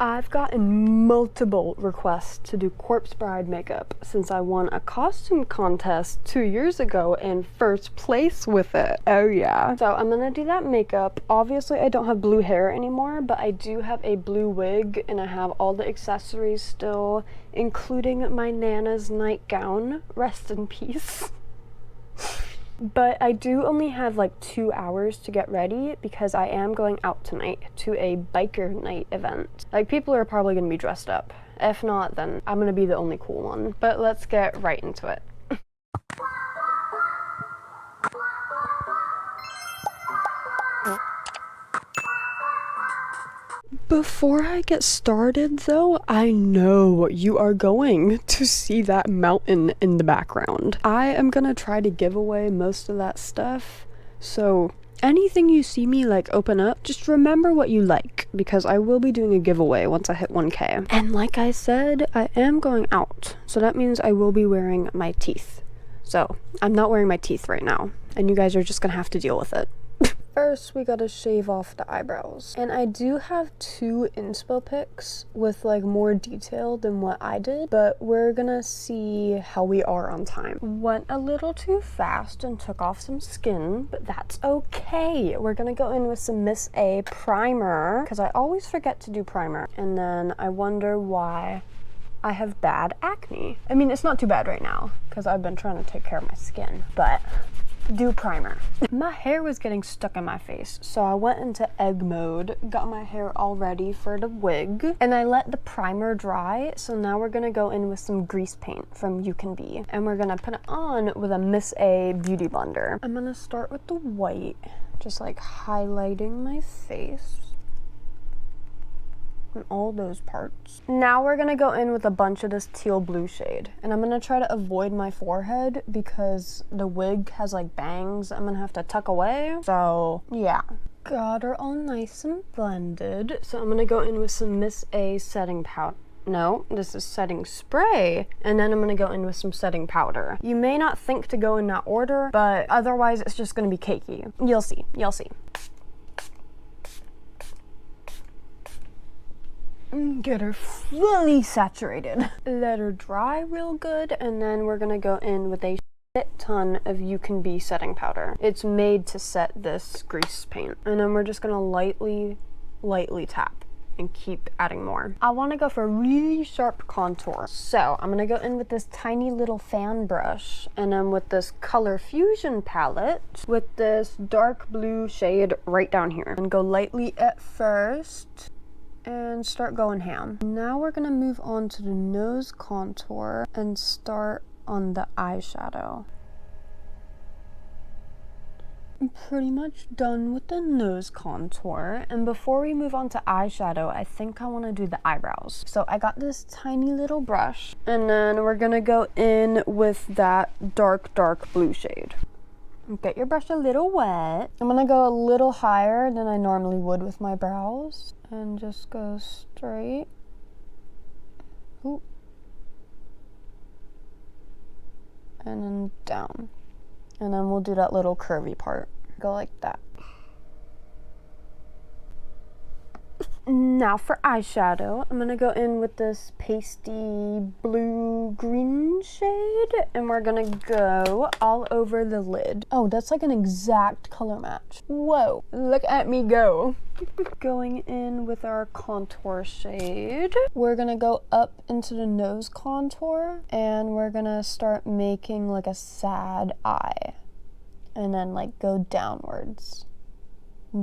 I've gotten multiple requests to do corpse bride makeup since I won a costume contest 2 years ago in first place with it. Oh yeah. So I'm gonna do that makeup. Obviously I don't have blue hair anymore, but I do have a blue wig and I have all the accessories still, including my Nana's nightgown. Rest in peace. But I do only have like 2 hours to get ready because I am going out tonight to a biker night event. Like, people are probably gonna be dressed up. If not, then I'm gonna be the only cool one. But let's get right into it. Before I get started though, I know you are going to see that mountain in the background. I am gonna try to give away most of that stuff, so anything you see me like open up, just remember what you like, because I will be doing a giveaway once I hit 1K. And like I said, I am going out, so that means I will be wearing my teeth. So I'm not wearing my teeth right now, and you guys are just gonna have to deal with it. First, we gotta shave off the eyebrows. And I do have 2 inspo pics with like more detail than what I did, but we're gonna see how we are on time. Went a little too fast and took off some skin, but that's okay. We're gonna go in with some Miss A primer, because I always forget to do primer. And then I wonder why I have bad acne. I mean, it's not too bad right now, because I've been trying to take care of my skin, but do primer. My hair was getting stuck in my face, so I went into egg mode, got my hair all ready for the wig, and I let the primer dry. So now we're gonna go in with some grease paint from You Can Be, and we're gonna put it on with a Miss A beauty blender. I'm gonna start with the white, just like highlighting my face and all those parts. Now we're gonna go in with a bunch of this teal blue shade, and I'm gonna try to avoid my forehead because the wig has like bangs I'm gonna have to tuck away. So yeah, got her all nice and blended. So I'm gonna go in with some Miss A setting powder. No, this is setting spray, and then I'm gonna go in with some setting powder. You may not think to go in that order, but otherwise it's just gonna be cakey. You'll see, you'll see. Get her fully saturated. Let her dry real good, and then we're gonna go in with a shit ton of You Can Be setting powder. It's made to set this grease paint, and then we're just gonna lightly tap and keep adding more. I want to go for really sharp contour, so I'm gonna go in with this tiny little fan brush, and then with this Color Fusion palette with this dark blue shade right down here, and go lightly at first and start going ham. Now we're gonna move on to the nose contour and start on the eyeshadow. I'm pretty much done with the nose contour, and before we move on to eyeshadow, I think I want to do the eyebrows. So I got this tiny little brush, and then we're gonna go in with that dark blue shade. Get your brush a little wet. I'm gonna go a little higher than I normally would with my brows, and just go straight. Ooh. And then down. And then we'll do that little curvy part. Go like that. Now for eyeshadow, I'm gonna go in with this pasty blue-green shade, and we're gonna go all over the lid. Oh, that's like an exact color match. Whoa, look at me go. Going in with our contour shade, we're gonna go up into the nose contour, and we're gonna start making like a sad eye, and then like go downwards.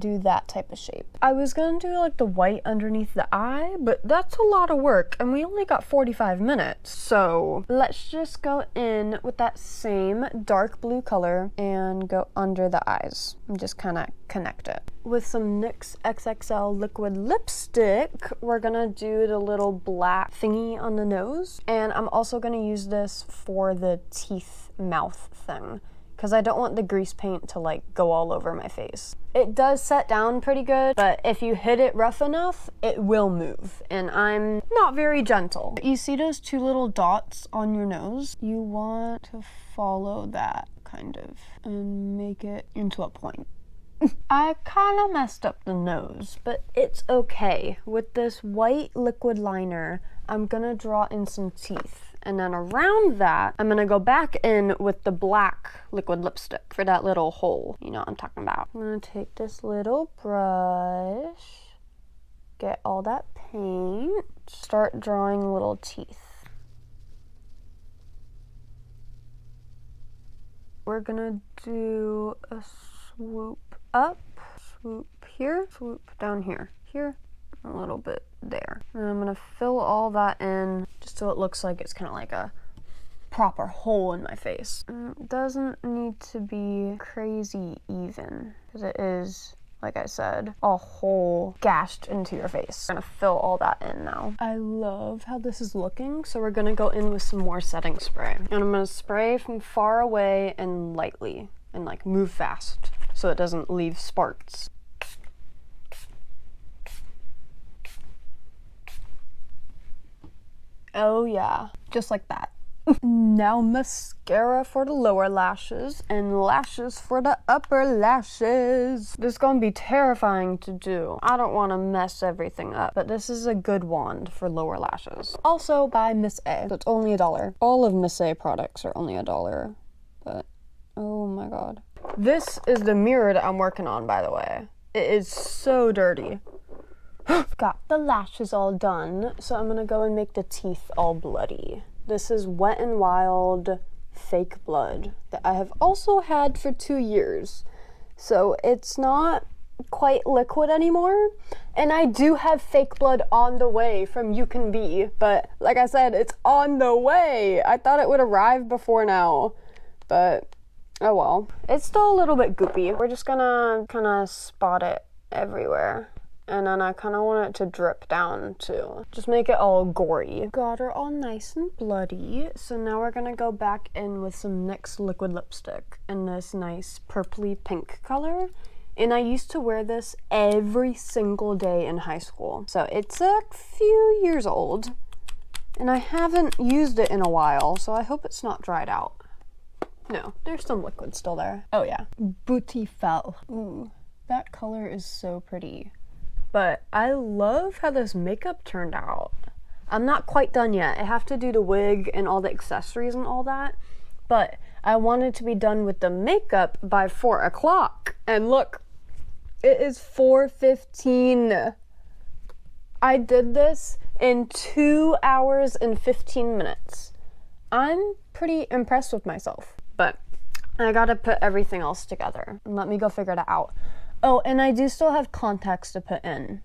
Do that type of shape. I was gonna do like the white underneath the eye, but that's a lot of work, and we only got 45 minutes. So let's just go in with that same dark blue color and go under the eyes and just kind of connect it. With some NYX XXL liquid lipstick, we're gonna do the little black thingy on the nose, and I'm also gonna use this for the teeth mouth thing, because I don't want the grease paint to like go all over my face. It does set down pretty good, but if you hit it rough enough, it will move, and I'm not very gentle. You see those 2 little dots on your nose? You want to follow that kind of and make it into a point. I kind of messed up the nose, but it's okay. With this white liquid liner, I'm gonna draw in some teeth. And then around that, I'm gonna go back in with the black liquid lipstick for that little hole. You know what I'm talking about. I'm gonna take this little brush, get all that paint, start drawing little teeth. We're gonna do a swoop up, swoop here, swoop down here, here, a little bit there. And I'm gonna fill all that in just so it looks like it's kind of like a proper hole in my face. It doesn't need to be crazy even, because it is, like I said, a hole gashed into your face. I'm gonna fill all that in now. I love how this is looking, so we're gonna go in with some more setting spray. And I'm gonna spray from far away and lightly, and like move fast so it doesn't leave sparks. Oh yeah, just like that. Now mascara for the lower lashes and lashes for the upper lashes. This is gonna be terrifying to do. I don't want to mess everything up, but this is a good wand for lower lashes. Also by Miss A. So it's only $1. All of Miss A products are only $1, but oh my god. This is the mirror that I'm working on, by the way. It is so dirty. Got the lashes all done, so I'm gonna go and make the teeth all bloody. This is Wet n Wild fake blood that I have also had for 2 years. So it's not quite liquid anymore. And I do have fake blood on the way from You Can Be, but like I said, it's on the way. I thought it would arrive before now, but oh well. It's still a little bit goopy. We're just gonna kind of spot it everywhere. And then I kind of want it to drip down too. Just make it all gory. Got her all nice and bloody. So now we're gonna go back in with some NYX liquid lipstick in this nice purpley pink color. And I used to wear this every single day in high school. So it's a few years old. And I haven't used it in a while, so I hope it's not dried out. No, there's some liquid still there. Oh yeah. Booty Fell. Ooh, that color is so pretty. But I love how this makeup turned out. I'm not quite done yet. I have to do the wig and all the accessories and all that. But I wanted to be done with the makeup by 4 o'clock. And look, it is 4:15. I did this in 2 hours and 15 minutes. I'm pretty impressed with myself. But I gotta put everything else together. And let me go figure that out. Oh, and I do still have contacts to put in.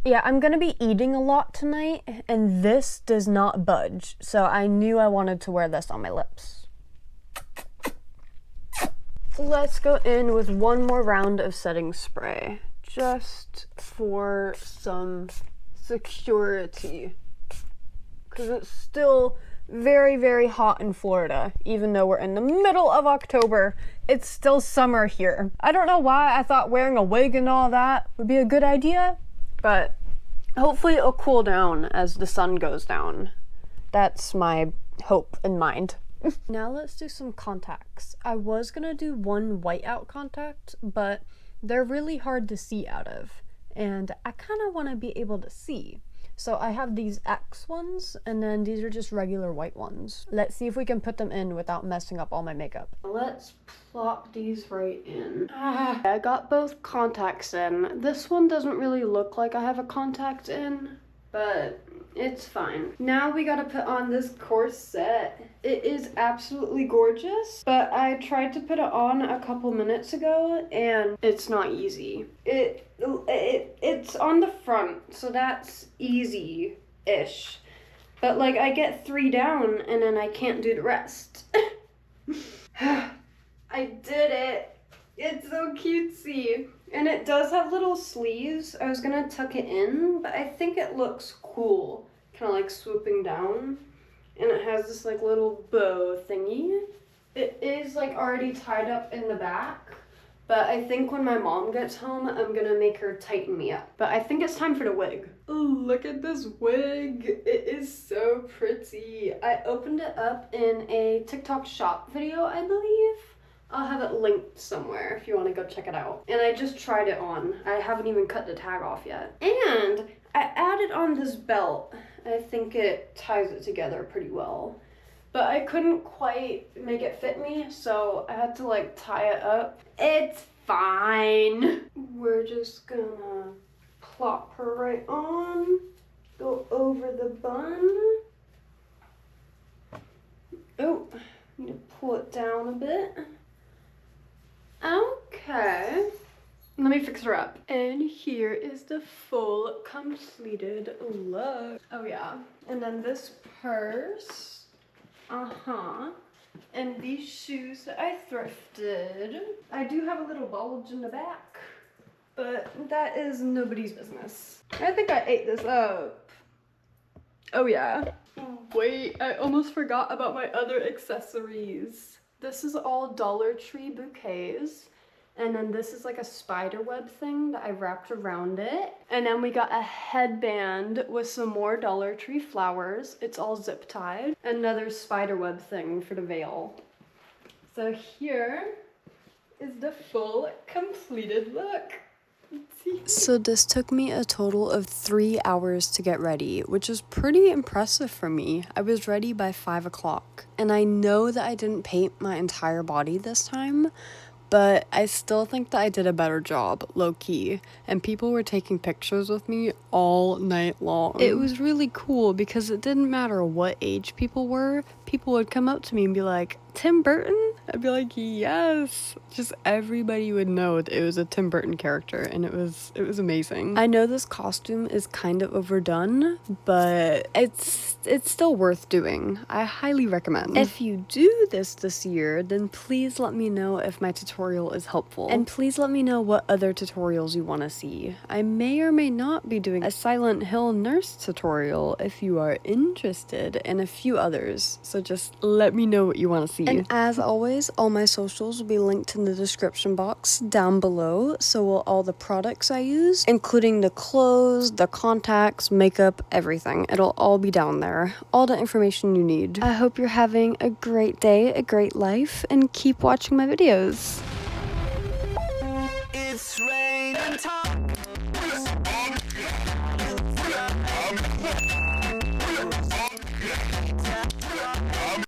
Yeah, I'm gonna be eating a lot tonight, and this does not budge. So I knew I wanted to wear this on my lips. Let's go in with one more round of setting spray, just for some security. Because it's still very, very hot in Florida, even though we're in the middle of October. It's still summer here. I don't know why I thought wearing a wig and all that would be a good idea, but hopefully it'll cool down as the sun goes down. That's my hope in mind. Now let's do some contacts. I was gonna do one whiteout contact, but they're really hard to see out of, and I kind of want to be able to see. So I have these X ones, and then these are just regular white ones. Let's see if we can put them in without messing up all my makeup. Let's plop these right in. I got both contacts in. This one doesn't really look like I have a contact in, but it's fine. Now we gotta put on this corset. It is absolutely gorgeous, but I tried to put it on a couple minutes ago, and it's not easy. It's on the front, so that's easy-ish. But like I get 3 down, and then I can't do the rest. I did it. It's so cutesy. And it does have little sleeves. I was gonna tuck it in, but I think it looks cool. Kind of like swooping down. And it has this like little bow thingy. It is like already tied up in the back. But I think when my mom gets home, I'm gonna make her tighten me up. But I think it's time for the wig. Oh, look at this wig. It is so pretty. I opened it up in a TikTok shop video, I believe. I'll have it linked somewhere if you want to go check it out. And I just tried it on. I haven't even cut the tag off yet. And I added on this belt. I think it ties it together pretty well. But I couldn't quite make it fit me, so I had to like tie it up. It's fine. We're just gonna plop her right on, go over the bun. Oh, need to pull it down a bit. Okay. Let me fix her up. And here is the full completed look. Oh yeah. And then this purse. And these shoes that I thrifted. I do have a little bulge in the back, but that is nobody's business. I think I ate this up. Oh yeah. Wait, I almost forgot about my other accessories. This is all Dollar Tree bouquets. And then this is like a spider web thing that I wrapped around it. And then we got a headband with some more Dollar Tree flowers. It's all zip tied. Another spider web thing for the veil. So here is the full completed look. So this took me a total of 3 hours to get ready, which is pretty impressive for me. I was ready by 5 o'clock. And I know that I didn't paint my entire body this time, but I still think that I did a better job, low-key, and people were taking pictures with me all night long. It was really cool because it didn't matter what age people were, people would come up to me and be like, Tim Burton? I'd be like, yes. Just everybody would know that it was a Tim Burton character, and it was amazing. I know this costume is kind of overdone, but it's still worth doing. I highly recommend. If you do this year, then please let me know if my tutorial is helpful. And please let me know what other tutorials you want to see. I may or may not be doing a Silent Hill nurse tutorial if you are interested, and a few others. So just let me know what you want to see. And as always, all my socials will be linked in the description box down below. So will all the products I use, including the clothes, the contacts, makeup, everything. It'll all be down there. All the information you need. I hope you're having a great day, a great life, and keep watching my videos.